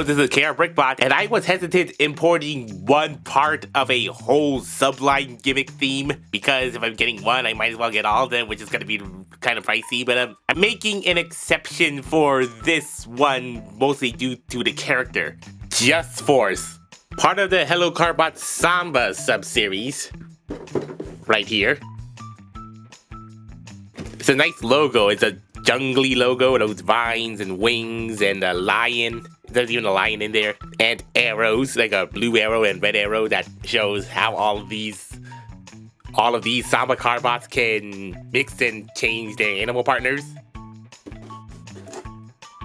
Hello, this is KRBrickBot, and I was hesitant importing one part of a whole subline gimmick theme, because if I'm getting one, I might as well get all of them, which is going to be kind of pricey, but I'm making an exception for this one, mostly due to the character, Jusforce, part of the hellokarbot Samba sub-series, right here. It's a nice logo. It's a jungly logo with those vines and wings and a lion. There's even a lion in there. And arrows, like a blue arrow and red arrow that shows how all of these Samba Carbots can mix and change their animal partners.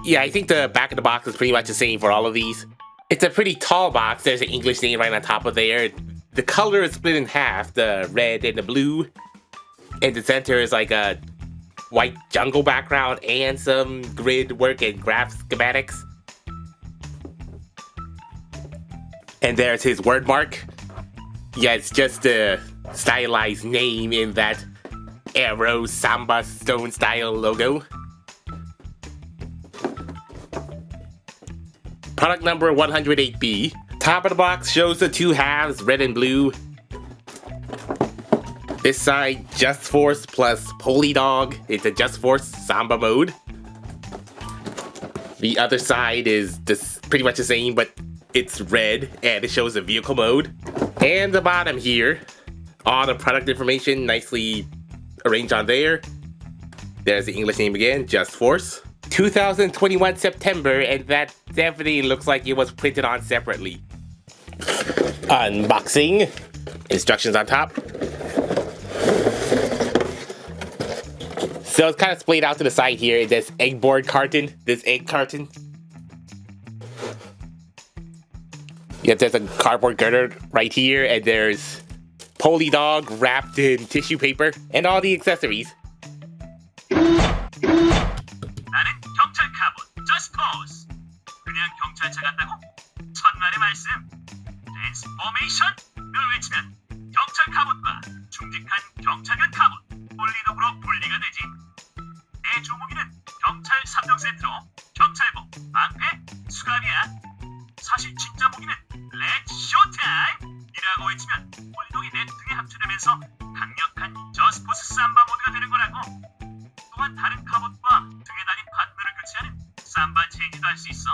Yeah, I think the back of the box is pretty much the same for all of these. It's a pretty tall box. There's an English name right on top of there. The color is split in half, the red and the blue. And the center is like a white jungle background and some grid work and graph schematics. And there's his word mark. Yeah, it's just a stylized name in that arrow Samba stone style logo. Product number 108B. Top of the box shows the two halves, red and blue. This side, Jusforce plus Polidog. It's a Jusforce Samba Mode. The other side is pretty much the same, but it's red, and it shows the vehicle mode. And the bottom here, all the product information nicely arranged on there. There's the English name again, Jusforce. 2021 September, and that definitely looks like it was printed on separately. Unboxing. Instructions on top. So it's kind of splayed out to the side here. This egg carton. Yep, there's a cardboard girder right here, and there's Polidog wrapped in tissue paper, and all the accessories. 나는 경찰 카봇 저스포스. 그냥 경찰차 같다고? 첫날의 말씀. 트랜스포메이션을 외치면 경찰 카봇과 충직한 경찰관 카봇 폴리독으로 분리가 되지. 내 주무기는 경찰 3종 세트로 경찰복, 방패, 수갑이야. 사실 진짜 무기는 렛츠 쇼타임이라고 외치면 폴리독이 내 등에 합체되면서 강력한 저스포스 삼바 모드가 되는 거라고. 또한 다른 카봇과 등에 달린 파트너를 교체하는 삼바 체인지도 할 수 있어.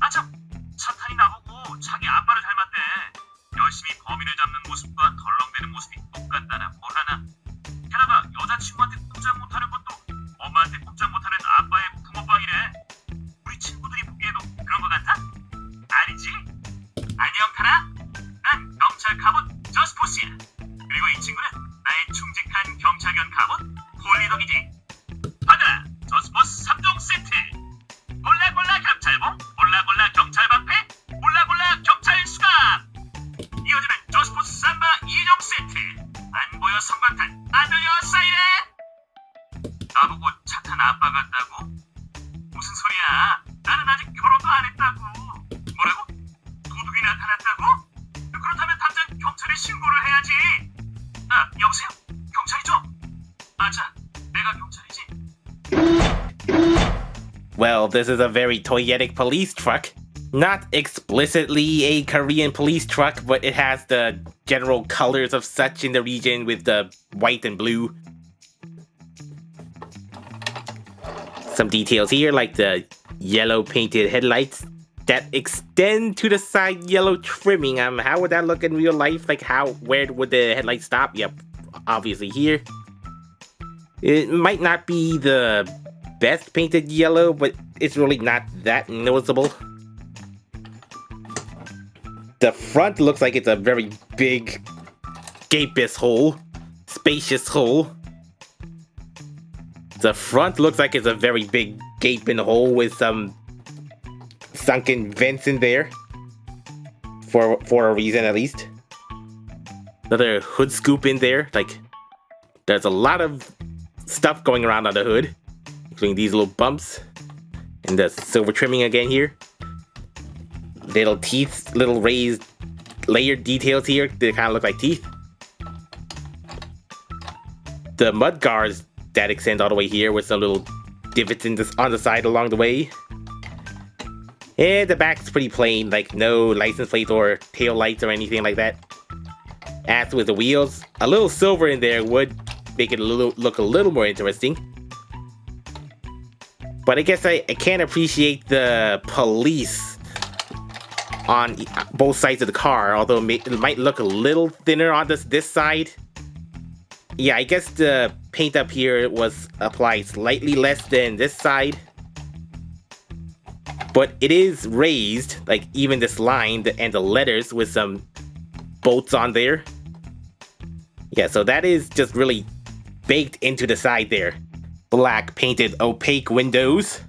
아참, 차탄이 나보고 자기 아빠를 닮았대. 열심히 범인을 잡는 모습과 덜렁대는 모습이 똑같다나 뭐라나. 게다가 여자친구한테 꼼짝 못하는 것도 엄마한테 꼼짝 못하는 아빠의 붕어빵이래. 우리 친구들이 보기에도 그런 것 같아? 아니지? 안녕 카라. 난 경찰 카봇 저스포스야. 그리고 이 친구는 나의 충직한 경찰견 카봇 폴리독이지. 받아라! 저스포스 3종 세트! 골라골라 경찰복, 골라골라 경찰방패, 골라골라 경찰 수갑! 이어지는 저스포스 삼바 2종 세트! 안 보여 성광탄, 안 들려 사이렌! 나보고 차탄 아빠 같다고? 무슨 소리야? 나는 아직 결혼도 안 했다고! 뭐라고? 도둑이 나타났다고? 그렇다면 당장 경찰에 신고를 해야지! 아, 여보세요? 경찰이죠? 맞아, 내가 경찰이지. Well, this is a very toyetic police truck. Not explicitly a Korean police truck, but it has the general colors of such in the region with the white and blue. Some details here, like the yellow painted headlights that extend to the side yellow trimming. How would that look in real life? Like where would the headlights stop? Yep, obviously here. It might not be the best painted yellow, but it's really not that noticeable. The front looks like it's a very big, spacious hole. The front looks like it's a very big gaping hole with some sunken vents in there. For a reason, at least. Another hood scoop in there. Like, there's a lot of stuff going around on the hood, including these little bumps and the silver trimming again here. Little teeth, little raised layered details here. They kind of look like teeth. The mud guards that extend all the way here with some little divots on the side along the way. And the back's pretty plain, like no license plate or tail lights or anything like that. As with the wheels, a little silver in there would make it look a little more interesting. But I guess I can't appreciate the police on both sides of the car, although it might look a little thinner on this side. Yeah, I guess the paint up here was applied slightly less than this side. But it is raised, like even this line and the letters with some bolts on there. Yeah, so that is just really baked into the side there. Black painted opaque windows.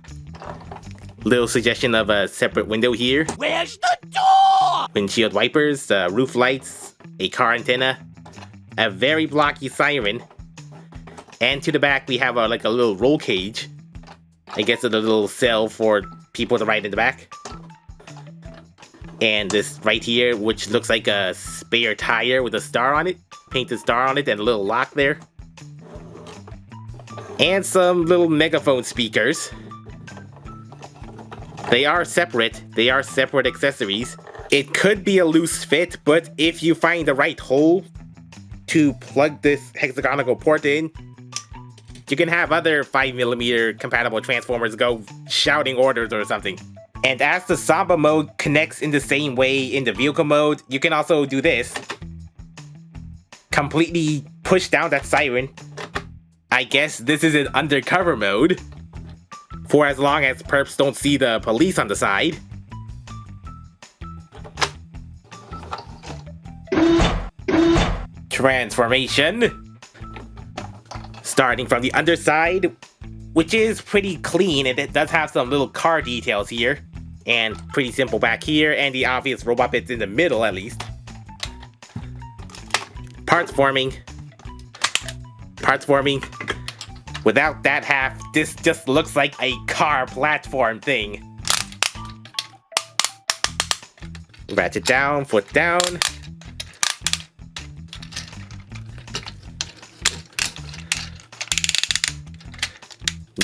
Little suggestion of a separate window here. Where's the door? Windshield wipers, roof lights, a car antenna, a very blocky siren. And to the back we have like a little roll cage. I guess it's a little cell for people to ride in the back. And this right here, which looks like a spare tire with a star on it. Painted star on it and a little lock there. And some little megaphone speakers. They are separate. They are separate accessories. It could be a loose fit, but if you find the right hole to plug this hexagonal port in, you can have other 5mm compatible transformers go shouting orders or something. And as the Samba mode connects in the same way in the vehicle mode, you can also do this. Completely push down that siren. I guess this is an undercover mode. For as long as perps don't see the police on the side. Transformation. Starting from the underside, which is pretty clean, and it does have some little car details here. And pretty simple back here, and the obvious robot bits in the middle at least. Parts forming. Parts forming. Without that half, this just looks like a car platform thing. Ratchet down, foot down.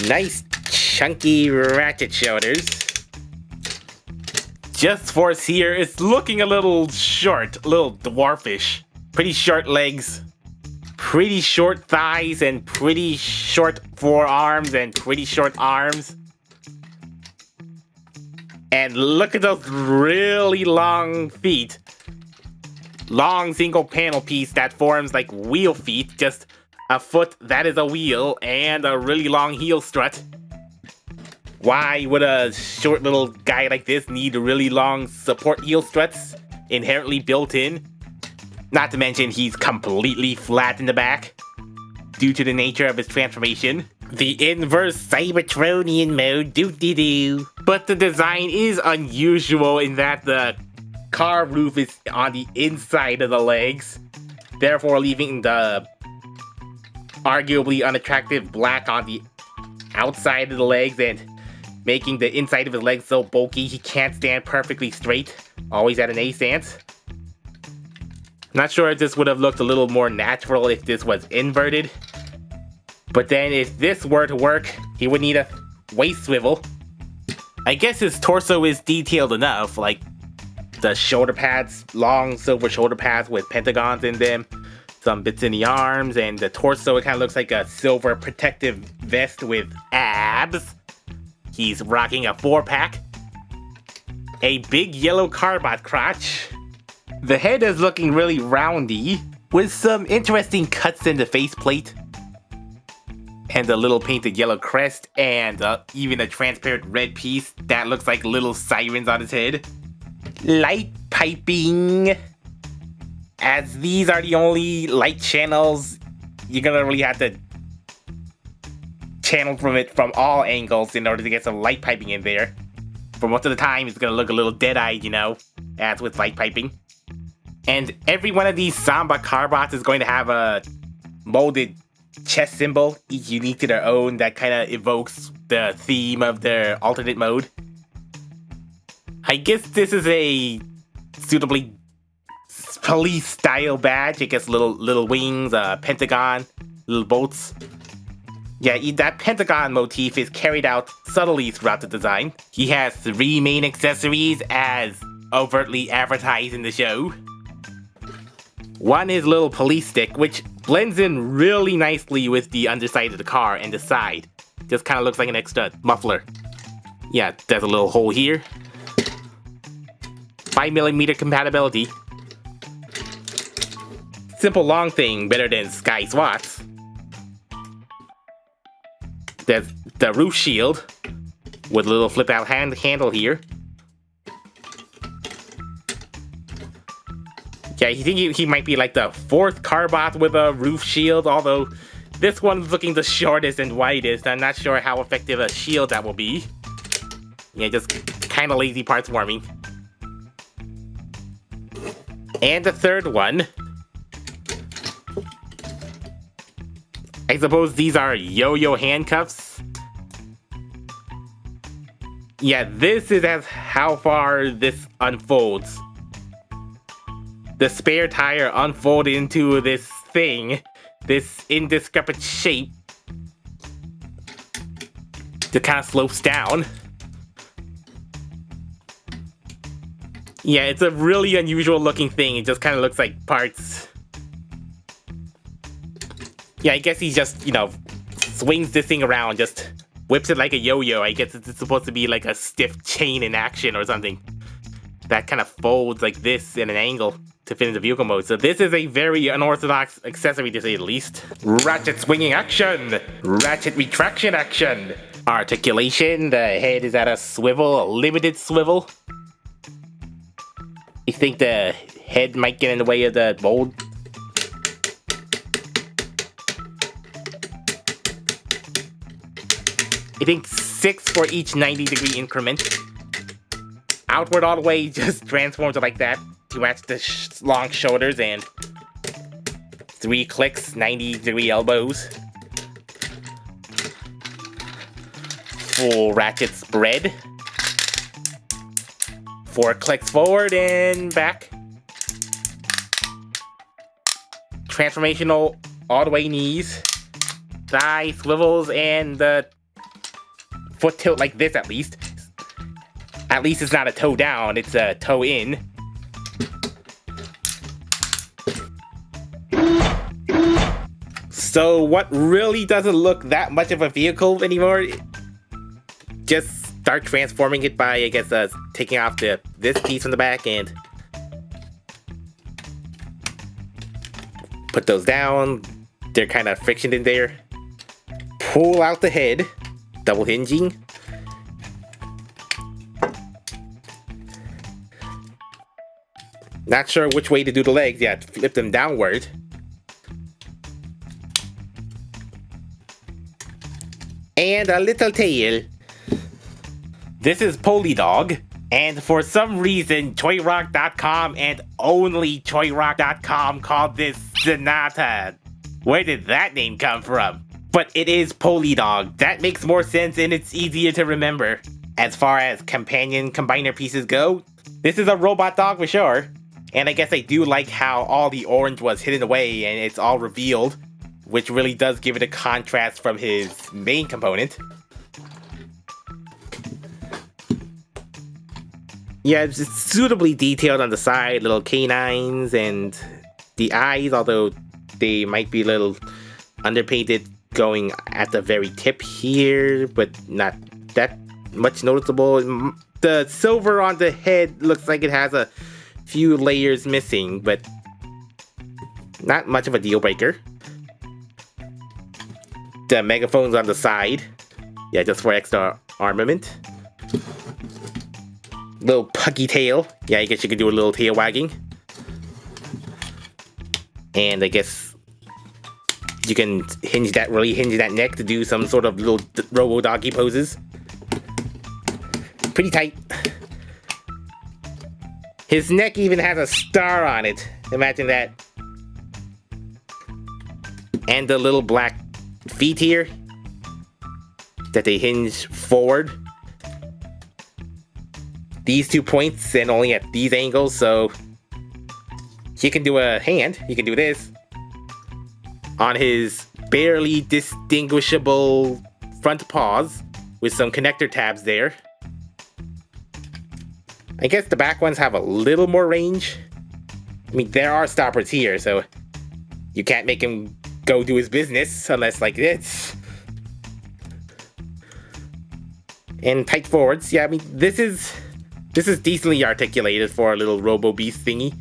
Nice chunky ratchet shoulders. Jusforce here is looking a little short, a little dwarfish. Pretty short legs. Pretty short thighs and pretty short forearms and pretty short arms. And look at those really long feet. Long single panel piece that forms like wheel feet. Just a foot that is a wheel and a really long heel strut. Why would a short little guy like this need really long support heel struts inherently built in? Not to mention he's completely flat in the back, due to the nature of his transformation. The inverse Cybertronian mode, doo-dee-doo. But the design is unusual in that the car roof is on the inside of the legs, therefore leaving the arguably unattractive black on the outside of the legs and making the inside of his legs so bulky he can't stand perfectly straight, always at an A stance. Not sure if this would have looked a little more natural if this was inverted. But then if this were to work, he would need a waist swivel. I guess his torso is detailed enough, like the shoulder pads, long silver shoulder pads with pentagons in them, some bits in the arms, and the torso, it kind of looks like a silver protective vest with abs. He's rocking a 4-pack. A big yellow Carbot crotch. The head is looking really roundy, with some interesting cuts in the faceplate. And a little painted yellow crest, and even a transparent red piece that looks like little sirens on his head. Light piping. As these are the only light channels, you're gonna really have to channel from it from all angles in order to get some light piping in there. For most of the time, it's gonna look a little dead-eyed, you know, as with light piping. And every one of these Samba Carbots is going to have a molded chest symbol, each unique to their own, that kind of evokes the theme of their alternate mode. I guess this is a suitably police-style badge. It gets little wings, pentagon, little bolts. Yeah, that pentagon motif is carried out subtly throughout the design. He has 3 main accessories as overtly advertised in the show. One is a little police stick, which blends in really nicely with the underside of the car and the side. Just kind of looks like an extra muffler. Yeah, there's a little hole here. 5mm compatibility. Simple long thing, better than Sky Swats. There's the roof shield with a little flip out handle here. Yeah, you think he might be like the 4th Carbot with a roof shield, although this one's looking the shortest and widest. I'm not sure how effective a shield that will be. Yeah, just kind of lazy parts warming. And the 3rd one. I suppose these are yo-yo handcuffs. Yeah, this is as how far this unfolds. The spare tire unfolded into this thing, this indiscrepant shape, that kind of slopes down. Yeah, it's a really unusual looking thing. It just kind of looks like parts. Yeah, I guess he just, swings this thing around, just whips it like a yo-yo. I guess it's supposed to be like a stiff chain in action or something. That kind of folds like this in an angle to fit into vehicle mode. So this is a very unorthodox accessory to say the least. Ratchet swinging action! Ratchet retraction action! Articulation, the head is at a swivel, a limited swivel. You think the head might get in the way of the mold? I think 6 for each 90-degree increment. Outward all the way just transforms it like that to match the long shoulders and 3 clicks, 90-degree elbows. Full ratchet spread. 4 clicks forward and back. Transformational all the way knees. Thigh swivels and the foot tilt like this at least. At least it's not a toe down, it's a toe in. So what really doesn't look that much of a vehicle anymore, just start transforming it by, I guess, taking off this piece from the back and put those down. They're kind of frictioned in there. Pull out the head, double hinging. Not sure which way to do the legs. Yeah, flip them downward. And a little tail. This is Polidog, and for some reason, ChoiRock.com and only ChoiRock.com called this Zenata. Where did that name come from? But it is Polidog. That makes more sense and it's easier to remember. As far as companion combiner pieces go, this is a robot dog for sure. And I guess I do like how all the orange was hidden away and it's all revealed, which really does give it a contrast from his main component. Yeah, it's suitably detailed on the side, little canines and the eyes, although they might be a little underpainted going at the very tip here, but not that much noticeable. The silver on the head looks like it has a few layers missing, but not much of a deal breaker. The megaphone's on the side. Yeah, just for extra armament. Little puggy tail. Yeah, I guess you could do a little tail wagging. And I guess you can hinge that neck to do some sort of little robo-doggy poses. Pretty tight. His neck even has a star on it. Imagine that. And the little black feet here that they hinge forward. These 2 points and only at these angles, so he can do a hand. He can do this on his barely distinguishable front paws with some connector tabs there. I guess the back ones have a little more range. I mean, there are stoppers here, so you can't make him go do his business unless like this. And tight forwards, yeah, I mean, this is decently articulated for a little Robo Beast thingy.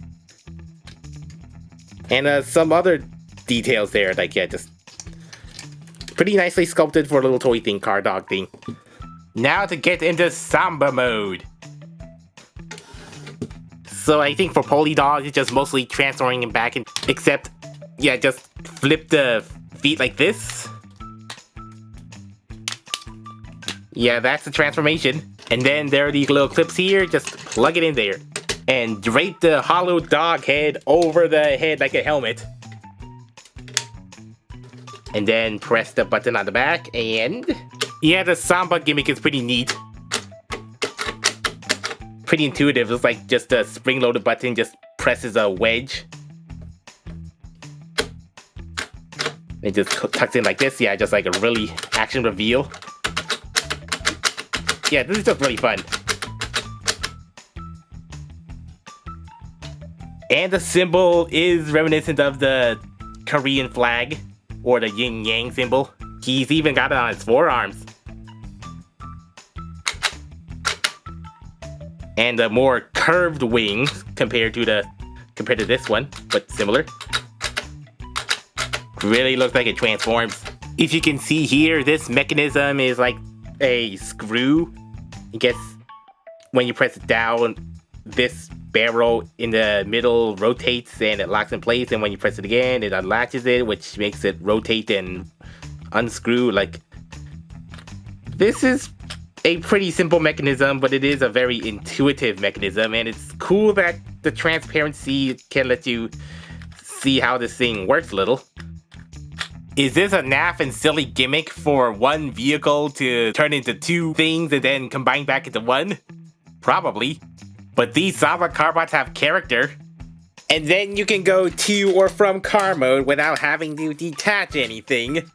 And some other details there, like, yeah, just pretty nicely sculpted for a little toy thing, car dog thing. Now to get into Samba Mode. So I think for Polidog, it's just mostly transferring him back, except, yeah, just flip the feet like this. Yeah, that's the transformation. And then there are these little clips here, just plug it in there. And drape the hollow dog head over the head like a helmet. And then press the button on the back, and yeah, the Samba gimmick is pretty neat. Pretty intuitive. It's like just a spring-loaded button just presses a wedge. It just tucks in like this. Yeah, just like a really action reveal. Yeah, this is just really fun. And the symbol is reminiscent of the Korean flag, or the yin-yang symbol. He's even got it on his forearms. And a more curved wing compared to this one, but similar. Really looks like it transforms. If you can see here, this mechanism is like a screw. I guess when you press it down, this barrel in the middle rotates and it locks in place, and when you press it again, it unlatches it, which makes it rotate and unscrew. Like, this is a pretty simple mechanism, but it is a very intuitive mechanism, and it's cool that the transparency can let you see how this thing works a little. Is this a naff and silly gimmick for one vehicle to turn into two things and then combine back into one? Probably. But these Samba Carbots have character. And then you can go to or from car mode without having to detach anything.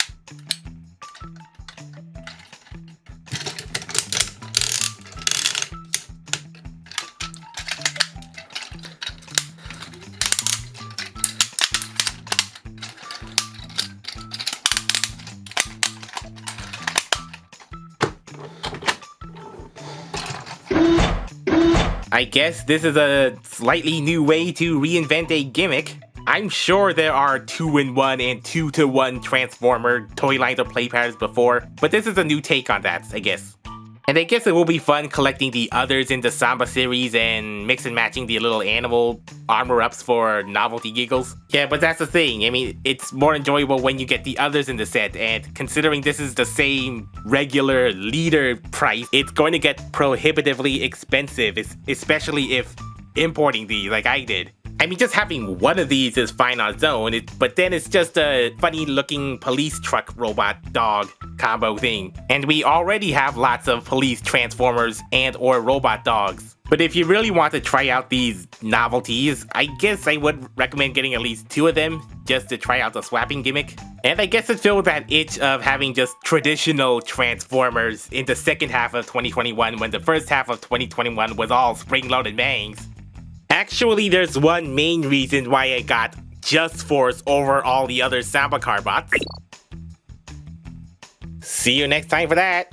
I guess this is a slightly new way to reinvent a gimmick. I'm sure there are 2-in-1 and 2-to-1 Transformer toy lines or play patterns before, but this is a new take on that, I guess. And I guess it will be fun collecting the others in the Samba series and mix and matching the little animal armor-ups for novelty giggles. Yeah, but that's the thing. I mean, it's more enjoyable when you get the others in the set, and considering this is the same regular leader price, it's going to get prohibitively expensive, especially if importing these like I did. I mean, just having one of these is fine on its own, but then it's just a funny-looking police truck robot dog combo thing. And we already have lots of police transformers and or robot dogs. But if you really want to try out these novelties, I guess I would recommend getting at least 2 of them, just to try out the swapping gimmick. And I guess it filled that itch of having just traditional Transformers in the second half of 2021 when the first half of 2021 was all spring-loaded bangs. Actually, there's one main reason why I got Jusforce over all the other Samba Carbots. See you next time for that!